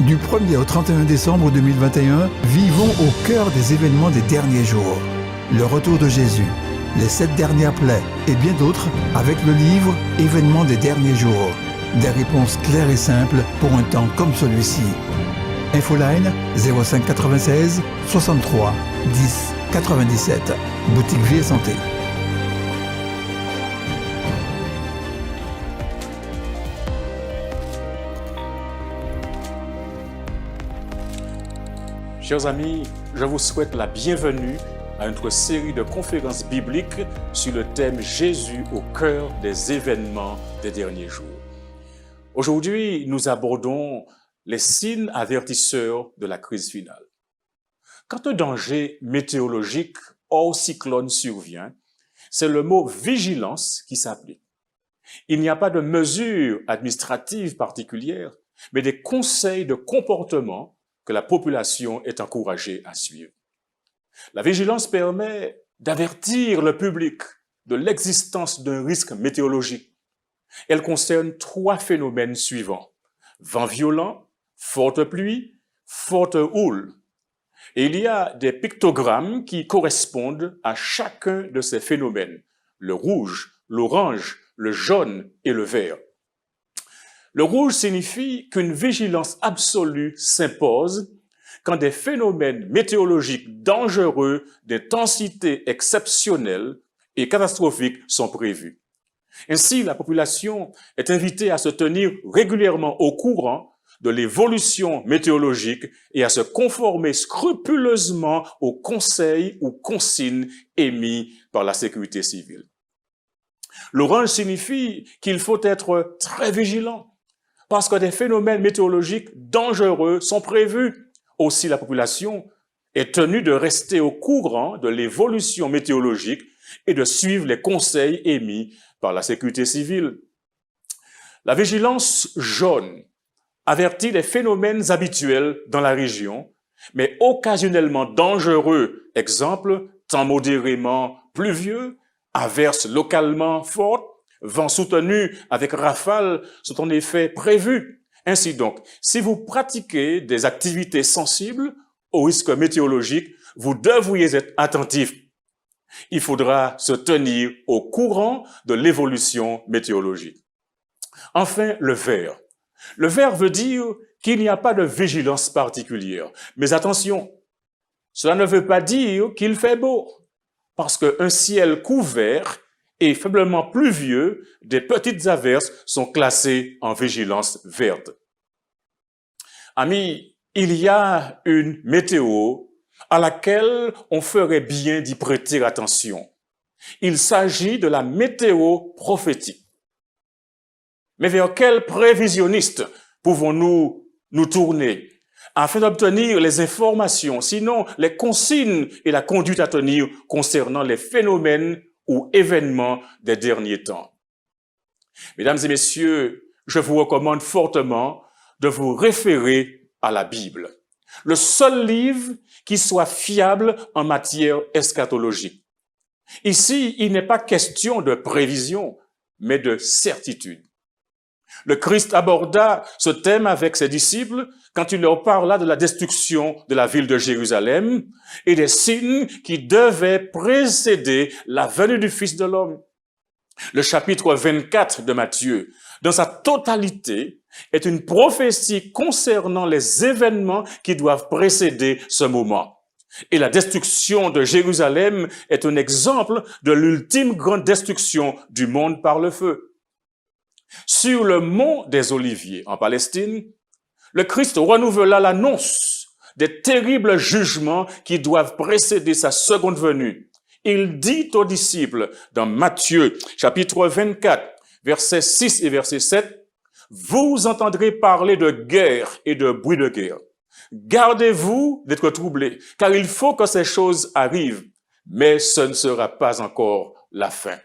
Du 1er au 31 décembre 2021, vivons au cœur des événements des derniers jours. Le retour de Jésus, les 7 dernières plaies et bien d'autres avec le livre « Événements des derniers jours ». Des réponses claires et simples pour un temps comme celui-ci. Infoline 05 96 63 10 97. Boutique Vie et Santé. Chers amis, je vous souhaite la bienvenue à notre série de conférences bibliques sur le thème Jésus au cœur des événements des derniers jours. Aujourd'hui, nous abordons les signes avertisseurs de la crise finale. Quand un danger météorologique hors cyclone survient, c'est le mot vigilance qui s'applique. Il n'y a pas de mesures administratives particulières, mais des conseils de comportement que la population est encouragée à suivre. La vigilance permet d'avertir le public de l'existence d'un risque météorologique. Elle concerne 3 phénomènes suivants: vent violent, forte pluie, forte houle. Et il y a des pictogrammes qui correspondent à chacun de ces phénomènes: le rouge, l'orange, le jaune et le vert. Le rouge signifie qu'une vigilance absolue s'impose quand des phénomènes météorologiques dangereux d'intensité exceptionnelle et catastrophique sont prévus. Ainsi, la population est invitée à se tenir régulièrement au courant de l'évolution météorologique et à se conformer scrupuleusement aux conseils ou consignes émis par la sécurité civile. L'orange signifie qu'il faut être très vigilant parce que des phénomènes météorologiques dangereux sont prévus. Aussi, la population est tenue de rester au courant de l'évolution météorologique et de suivre les conseils émis par la sécurité civile. La vigilance jaune avertit des phénomènes habituels dans la région, mais occasionnellement dangereux. Exemple, temps modérément pluvieux, averses localement fortes, vents soutenus avec rafales sont en effet prévus. Ainsi donc, si vous pratiquez des activités sensibles aux risques météorologiques, vous devriez être attentif. Il faudra se tenir au courant de l'évolution météorologique. Enfin, le vert. Le vert veut dire qu'il n'y a pas de vigilance particulière. Mais attention, cela ne veut pas dire qu'il fait beau, parce qu'un ciel couvert et faiblement pluvieux, des petites averses sont classées en vigilance verte. Amis, il y a une météo à laquelle on ferait bien d'y prêter attention. Il s'agit de la météo prophétique. Mais vers quel prévisionniste pouvons-nous nous tourner afin d'obtenir les informations, sinon les consignes et la conduite à tenir concernant les phénomènes ou événements des derniers temps? Mesdames et messieurs, je vous recommande fortement de vous référer à la Bible, le seul livre qui soit fiable en matière eschatologique. Ici, il n'est pas question de prévision, mais de certitude. Le Christ aborda ce thème avec ses disciples quand il leur parla de la destruction de la ville de Jérusalem et des signes qui devaient précéder la venue du Fils de l'homme. Le chapitre 24 de Matthieu, dans sa totalité, est une prophétie concernant les événements qui doivent précéder ce moment. Et la destruction de Jérusalem est un exemple de l'ultime grande destruction du monde par le feu. Sur le mont des Oliviers, en Palestine, le Christ renouvela l'annonce des terribles jugements qui doivent précéder sa seconde venue. Il dit aux disciples dans Matthieu, chapitre 24, versets 6 et verset 7, « Vous entendrez parler de guerre et de bruit de guerre. Gardez-vous d'être troublés, car il faut que ces choses arrivent, mais ce ne sera pas encore la fin. »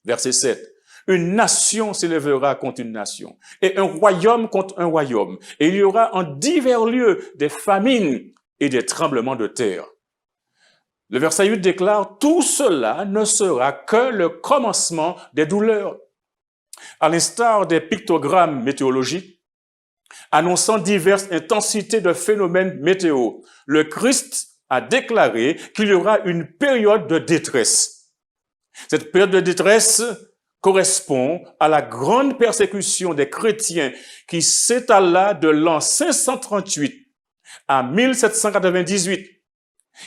Verset 7. Une nation s'élèvera contre une nation, et un royaume contre un royaume, et il y aura en divers lieux des famines et des tremblements de terre. Le verset 8 déclare, « Tout cela ne sera que le commencement des douleurs. » À l'instar des pictogrammes météorologiques, annonçant diverses intensités de phénomènes météo. Le Christ a déclaré qu'il y aura une période de détresse. Cette période de détresse correspond à la grande persécution des chrétiens qui s'étala de l'an 538 à 1798.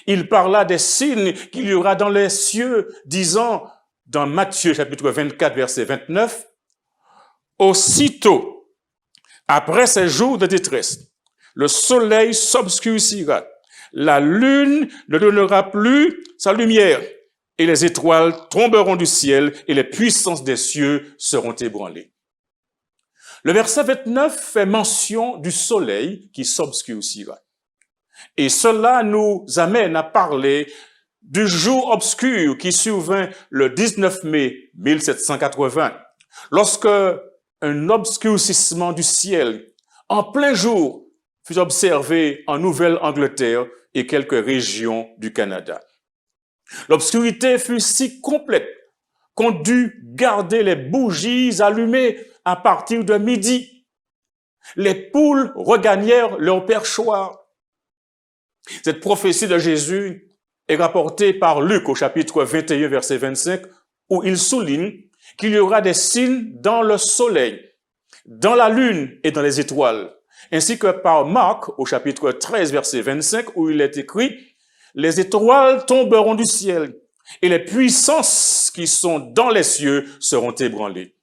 Il parla des signes qu'il y aura dans les cieux, disant dans Matthieu chapitre 24, verset 29, « Aussitôt, après ces jours de détresse, le soleil s'obscurcira, la lune ne donnera plus sa lumière, et les étoiles tomberont du ciel, et les puissances des cieux seront ébranlées. » Le verset 29 fait mention du soleil qui s'obscurcira. Et cela nous amène à parler du jour obscur qui survint le 19 mai 1780, lorsque un obscurcissement du ciel en plein jour fut observé en Nouvelle-Angleterre et quelques régions du Canada. L'obscurité fut si complète qu'on dut garder les bougies allumées à partir de midi. Les poules regagnèrent leur perchoir. Cette prophétie de Jésus est rapportée par Luc au chapitre 21, verset 25, où il souligne qu'il y aura des signes dans le soleil, dans la lune et dans les étoiles, ainsi que par Marc au chapitre 13, verset 25, où il est écrit « Les étoiles tomberont du ciel et les puissances qui sont dans les cieux seront ébranlées. »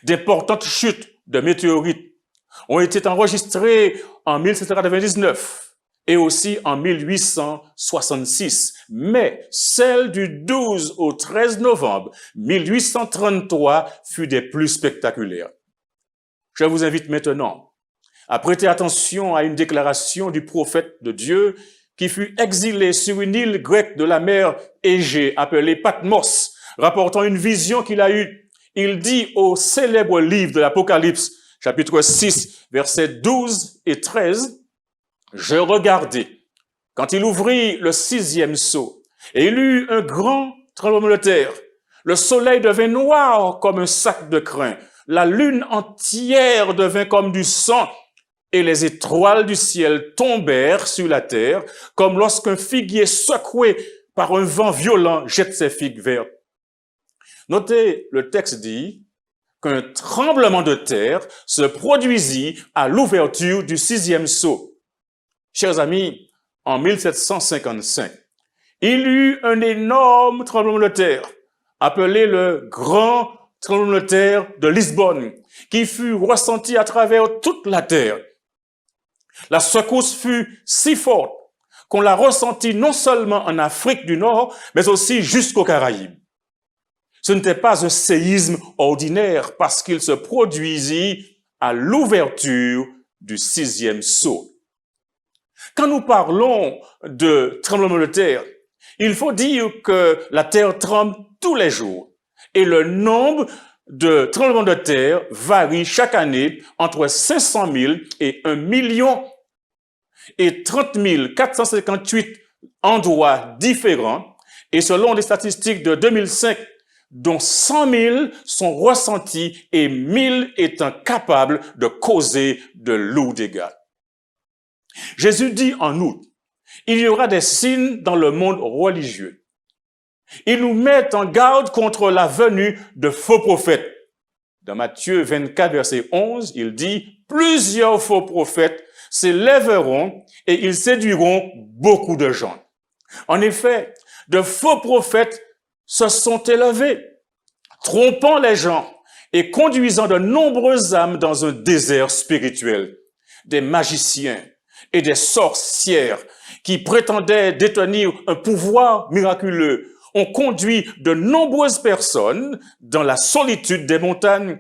D'importantes chutes de météorites ont été enregistrées en 1799 et aussi en 1866, mais celle du 12 au 13 novembre 1833 fut des plus spectaculaires. Je vous invite maintenant à prêter attention à une déclaration du prophète de Dieu qui fut exilé sur une île grecque de la mer Égée appelée Patmos, rapportant une vision qu'il a eue. Il dit au célèbre livre de l'Apocalypse, chapitre 6, versets 12 et 13, « Je regardai, quand il ouvrit le 6e sceau, et il eut un grand tremblement de terre. Le soleil devint noir comme un sac de crin, la lune entière devint comme du sang, et les étoiles du ciel tombèrent sur la terre, comme lorsqu'un figuier secoué par un vent violent jette ses figues vertes. » Notez, le texte dit qu'un tremblement de terre se produisit à l'ouverture du 6e sceau. Chers amis, en 1755, il y eut un énorme tremblement de terre, appelé le Grand Tremblement de terre de Lisbonne, qui fut ressenti à travers toute la terre. La secousse fut si forte qu'on l'a ressentie non seulement en Afrique du Nord, mais aussi jusqu'aux Caraïbes. Ce n'était pas un séisme ordinaire parce qu'il se produisit à l'ouverture du 6e sceau. Quand nous parlons de tremblement de terre, il faut dire que la terre tremble tous les jours et le nombre de tremblements de terre varie chaque année entre 500 000 et 1 million et 30 458 endroits différents et selon les statistiques de 2005, dont 100 000 sont ressentis et 1000 étant capables de causer de lourds dégâts. Jésus dit en outre, il y aura des signes dans le monde religieux. Il nous met en garde contre la venue de faux prophètes. Dans Matthieu 24, verset 11, il dit, plusieurs faux prophètes s'élèveront et ils séduiront beaucoup de gens. En effet, de faux prophètes se sont élevés, trompant les gens et conduisant de nombreuses âmes dans un désert spirituel. Des magiciens et des sorcières qui prétendaient détenir un pouvoir miraculeux ont conduit de nombreuses personnes dans la solitude des montagnes.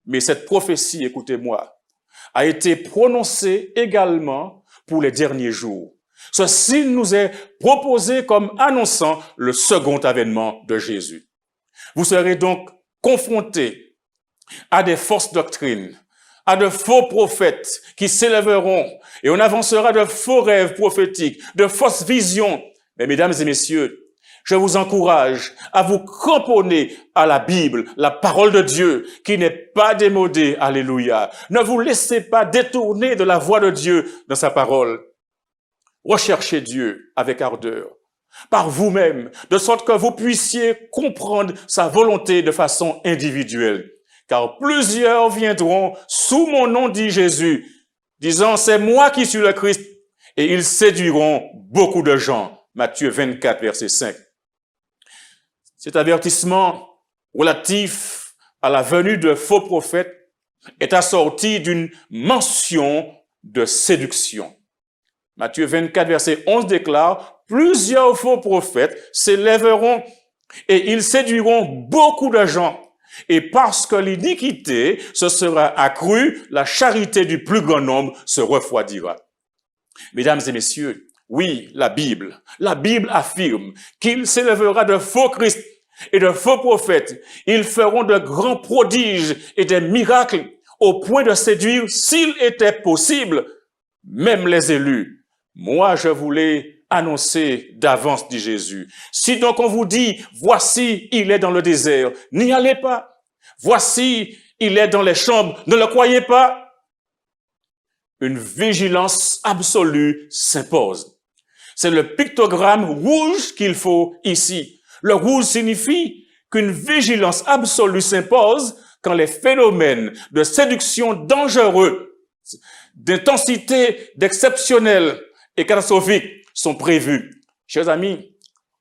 Mais cette prophétie, écoutez-moi, a été prononcée également pour les derniers jours. Ceci nous est proposé comme annonçant le second avènement de Jésus. Vous serez donc confrontés à des fausses doctrines, à de faux prophètes qui s'élèveront et on avancera de faux rêves prophétiques, de fausses visions. Mais mesdames et messieurs, je vous encourage à vous cramponner à la Bible, la parole de Dieu, qui n'est pas démodée. Alléluia. Ne vous laissez pas détourner de la voix de Dieu dans sa parole. Recherchez Dieu avec ardeur, par vous-même, de sorte que vous puissiez comprendre sa volonté de façon individuelle. Car plusieurs viendront sous mon nom, dit Jésus, disant, c'est moi qui suis le Christ, et ils séduiront beaucoup de gens. Matthieu 24, verset 5. Cet avertissement relatif à la venue de faux prophètes est assorti d'une mention de séduction. Matthieu 24, verset 11 déclare, plusieurs faux prophètes s'élèveront et ils séduiront beaucoup de gens. Et parce que l'iniquité se sera accrue, la charité du plus grand nombre se refroidira. Mesdames et messieurs, oui, la Bible affirme qu'il s'élèvera de faux Christ et de faux prophètes. Ils feront de grands prodiges et des miracles au point de séduire, s'il était possible, même les élus. Moi, je voulais annoncer d'avance, dit Jésus. Si donc on vous dit, voici, il est dans le désert, n'y allez pas. Voici, il est dans les chambres, ne le croyez pas. Une vigilance absolue s'impose. C'est le pictogramme rouge qu'il faut ici. Le rouge signifie qu'une vigilance absolue s'impose quand les phénomènes de séduction dangereux, d'intensité exceptionnelle et catastrophique sont prévus. Chers amis,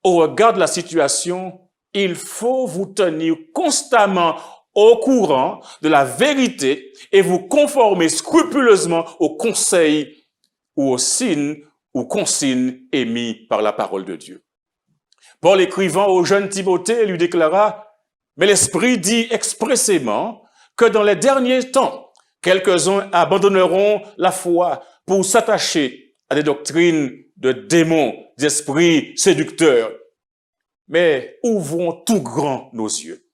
au regard de la situation, il faut vous tenir constamment au courant de la vérité et vous conformer scrupuleusement aux conseils ou aux signes ou consignes émis par la parole de Dieu. Paul, écrivant au jeune Timothée, lui déclara, « Mais l'Esprit dit expressément que dans les derniers temps, quelques-uns abandonneront la foi pour s'attacher à des doctrines de démons, d'esprits séducteurs. Mais ouvrons tout grand nos yeux.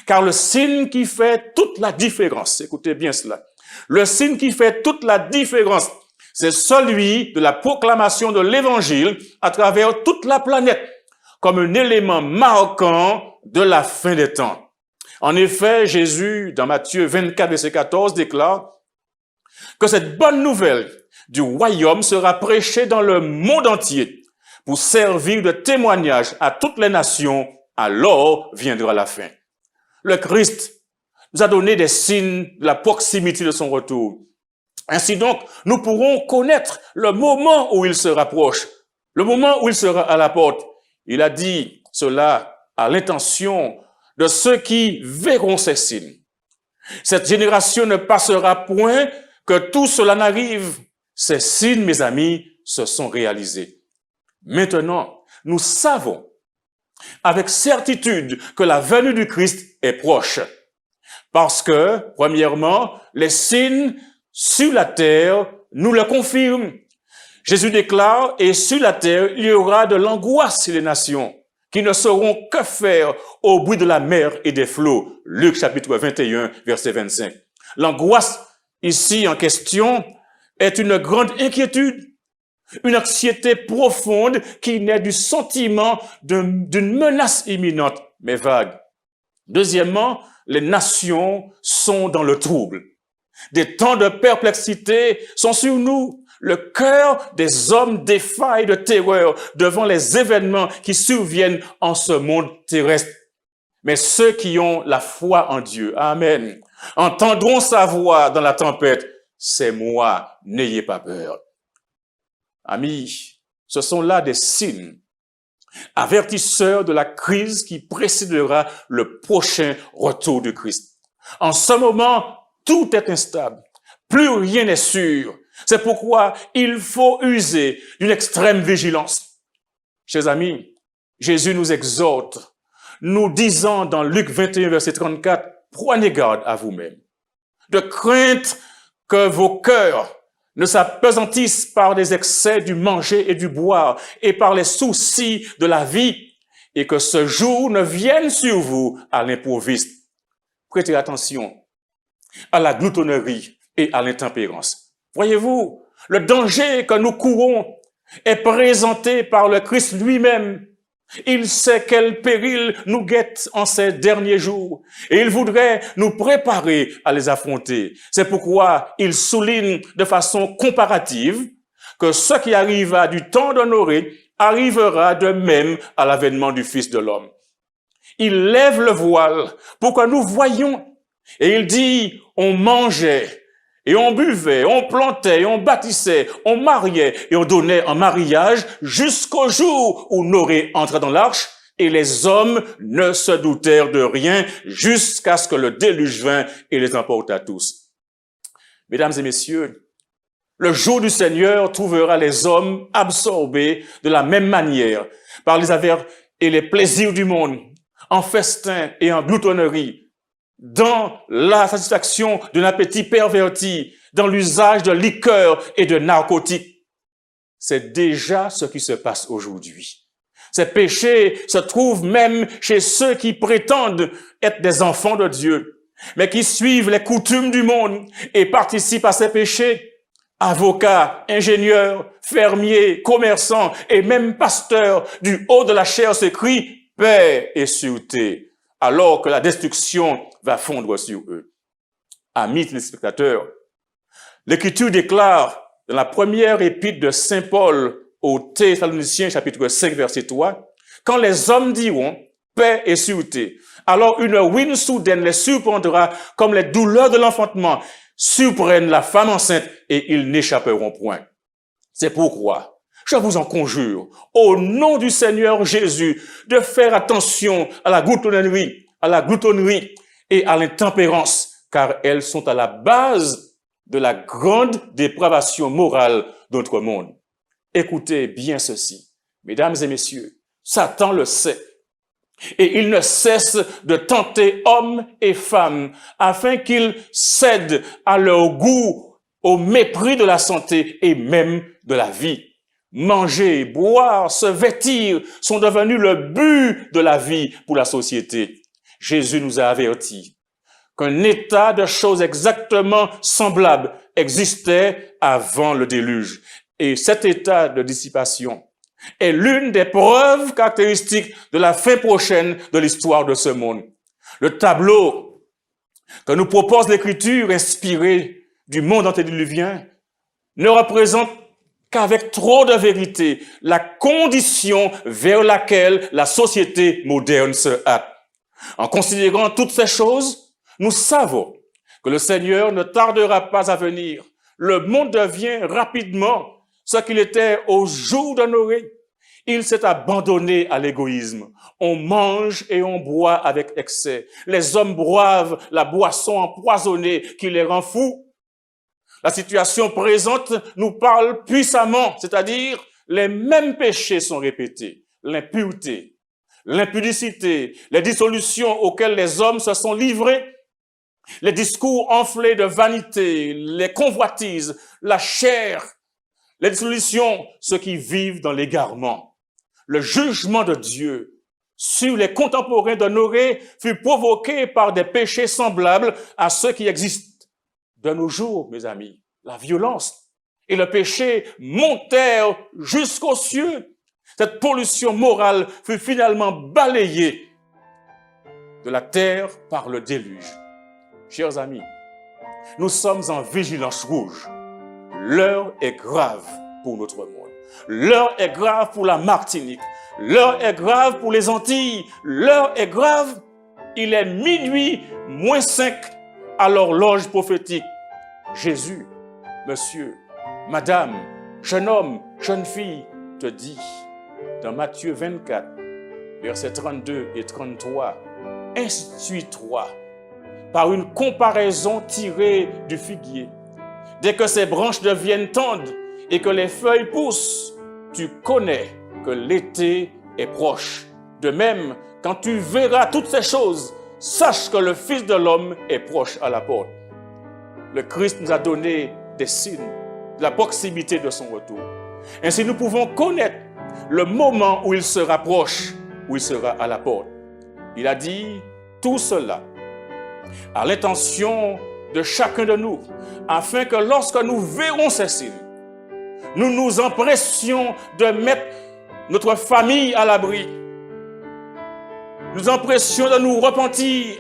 Car le signe qui fait toute la différence, écoutez bien cela, le signe qui fait toute la différence, c'est celui de la proclamation de l'Évangile à travers toute la planète, comme un élément marquant de la fin des temps. En effet, Jésus, dans Matthieu 24, verset 14, déclare que cette bonne nouvelle du royaume sera prêchée dans le monde entier pour servir de témoignage à toutes les nations, alors viendra la fin. Le Christ nous a donné des signes de la proximité de son retour. Ainsi donc, nous pourrons connaître le moment où il se rapproche, le moment où il sera à la porte. Il a dit cela à l'intention de ceux qui verront ces signes. Cette génération ne passera point que tout cela n'arrive. Ces signes, mes amis, se sont réalisés. Maintenant, nous savons avec certitude que la venue du Christ est proche. Parce que, premièrement, les signes sur la terre nous le confirment. Jésus déclare, et sur la terre, il y aura de l'angoisse sur les nations, qui ne sauront que faire au bruit de la mer et des flots. Luc chapitre 21, verset 25. L'angoisse ici en question est une grande inquiétude, une anxiété profonde qui naît du sentiment d'une menace imminente, mais vague. Deuxièmement, les nations sont dans le trouble. Des temps de perplexité sont sur nous. Le cœur des hommes défaille de terreur devant les événements qui surviennent en ce monde terrestre. Mais ceux qui ont la foi en Dieu, amen, entendront sa voix dans la tempête. C'est moi, n'ayez pas peur. Amis, ce sont là des signes avertisseurs de la crise qui précédera le prochain retour du Christ. En ce moment, tout est instable. Plus rien n'est sûr. C'est pourquoi il faut user d'une extrême vigilance. Chers amis, Jésus nous exhorte, nous disant dans Luc 21, verset 34, « Prenez garde à vous-même, de crainte que vos cœurs ne s'appesantissent par des excès du manger et du boire et par les soucis de la vie, et que ce jour ne vienne sur vous à l'improviste. » Prêtez attention à la gloutonnerie et à l'intempérance. Voyez-vous, le danger que nous courons est présenté par le Christ lui-même Il sait quel péril nous guette en ces derniers jours et il voudrait nous préparer à les affronter. C'est pourquoi il souligne de façon comparative que ce qui arriva du temps de Noé arrivera de même à l'avènement du Fils de l'homme. Il lève le voile pour que nous voyions et il dit, on mangeait et on buvait, on plantait, et on bâtissait, on mariait et on donnait en mariage jusqu'au jour où Noé entra dans l'arche et les hommes ne se doutèrent de rien jusqu'à ce que le déluge vint et les emporta tous. Mesdames et messieurs, le jour du Seigneur trouvera les hommes absorbés de la même manière par les affaires et les plaisirs du monde, en festin et en gloutonnerie, dans la satisfaction d'un appétit perverti, dans l'usage de liqueurs et de narcotiques. C'est déjà ce qui se passe aujourd'hui. Ces péchés se trouvent même chez ceux qui prétendent être des enfants de Dieu, mais qui suivent les coutumes du monde et participent à ces péchés. Avocats, ingénieurs, fermiers, commerçants et même pasteurs du haut de la chair s'écrient « paix et sûreté », alors que la destruction va fondre sur eux. Amis téléspectateurs, l'Écriture déclare dans la première épître de Saint Paul aux Thessaloniciens, chapitre 5, verset 3, « Quand les hommes diront « paix et sûreté », alors une ruine soudaine les surprendra comme les douleurs de l'enfantement surprennent la femme enceinte et ils n'échapperont point. C'est pourquoi je vous en conjure, au nom du Seigneur Jésus, de faire attention à la gloutonnerie et à l'intempérance, car elles sont à la base de la grande dépravation morale de notre monde. Écoutez bien ceci, mesdames et messieurs, Satan le sait, et il ne cesse de tenter hommes et femmes afin qu'ils cèdent à leur goût au mépris de la santé et même de la vie. Manger, boire, se vêtir sont devenus le but de la vie pour la société. Jésus nous a avertis qu'un état de choses exactement semblable existait avant le déluge. Et cet état de dissipation est l'une des preuves caractéristiques de la fin prochaine de l'histoire de ce monde. Le tableau que nous propose l'Écriture inspirée du monde antédiluvien ne représente qu'avec trop de vérité la condition vers laquelle la société moderne se hâte. En considérant toutes ces choses, nous savons que le Seigneur ne tardera pas à venir. Le monde devient rapidement ce qu'il était au jour de Noé. Il s'est abandonné à l'égoïsme. On mange et on boit avec excès. Les hommes boivent la boisson empoisonnée qui les rend fous. La situation présente nous parle puissamment, c'est-à-dire les mêmes péchés sont répétés. L'impureté, l'impudicité, les dissolutions auxquelles les hommes se sont livrés, les discours enflés de vanité, les convoitises, la chair, les dissolutions, ceux qui vivent dans l'égarement. Le jugement de Dieu sur les contemporains de Noé fut provoqué par des péchés semblables à ceux qui existent de nos jours, mes amis. La violence et le péché montèrent jusqu'aux cieux. Cette pollution morale fut finalement balayée de la terre par le déluge. Chers amis, nous sommes en vigilance rouge. L'heure est grave pour notre monde. L'heure est grave pour la Martinique. L'heure est grave pour les Antilles. L'heure est grave. Il est minuit moins 5 à l'horloge prophétique. Jésus, monsieur, madame, jeune homme, jeune fille, te dit dans Matthieu 24, versets 32 et 33, instruis-toi par une comparaison tirée du figuier. Dès que ses branches deviennent tendres et que les feuilles poussent, tu connais que l'été est proche. De même, quand tu verras toutes ces choses, sache que le Fils de l'homme est proche à la porte. Le Christ nous a donné des signes de la proximité de son retour. Ainsi, nous pouvons connaître le moment où il se rapproche, où il sera à la porte. Il a dit tout cela à l'intention de chacun de nous, afin que lorsque nous verrons ces signes, nous nous empressions de mettre notre famille à l'abri, nous empressions de nous repentir,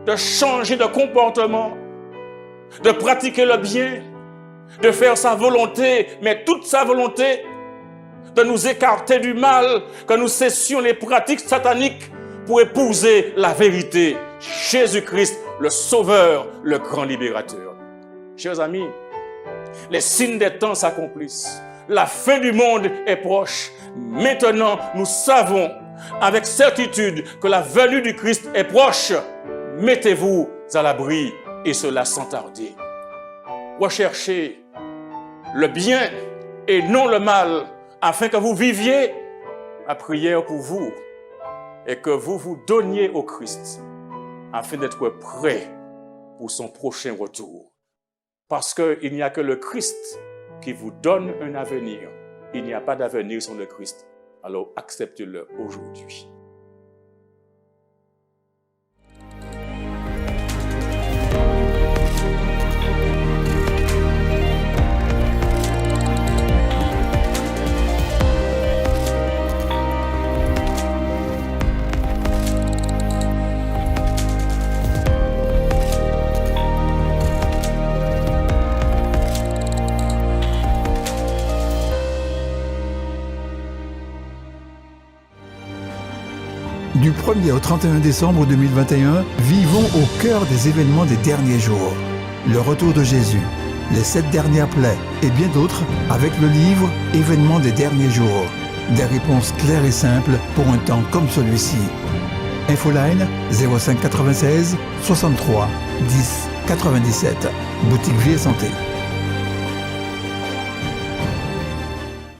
de changer de comportement, de pratiquer le bien, de faire sa volonté, mais toute sa volonté, de nous écarter du mal, que nous cessions les pratiques sataniques pour épouser la vérité, Jésus-Christ, le Sauveur, le grand libérateur. Chers amis, les signes des temps s'accomplissent. La fin du monde est proche. Maintenant, nous savons avec certitude que la venue du Christ est proche. Mettez-vous à l'abri, et cela sans tarder. Recherchez le bien et non le mal, afin que vous viviez la prière pour vous et que vous vous donniez au Christ, afin d'être prêt pour son prochain retour. Parce qu'il n'y a que le Christ qui vous donne un avenir. Il n'y a pas d'avenir sans le Christ. Alors acceptez-le aujourd'hui. Du 1er au 31 décembre 2021, vivons au cœur des événements des derniers jours. Le retour de Jésus, les 7 dernières plaies et bien d'autres avec le livre « Événements des derniers jours ». Des réponses claires et simples pour un temps comme celui-ci. Infoline 05 96 63 10 97. Boutique Vie et Santé.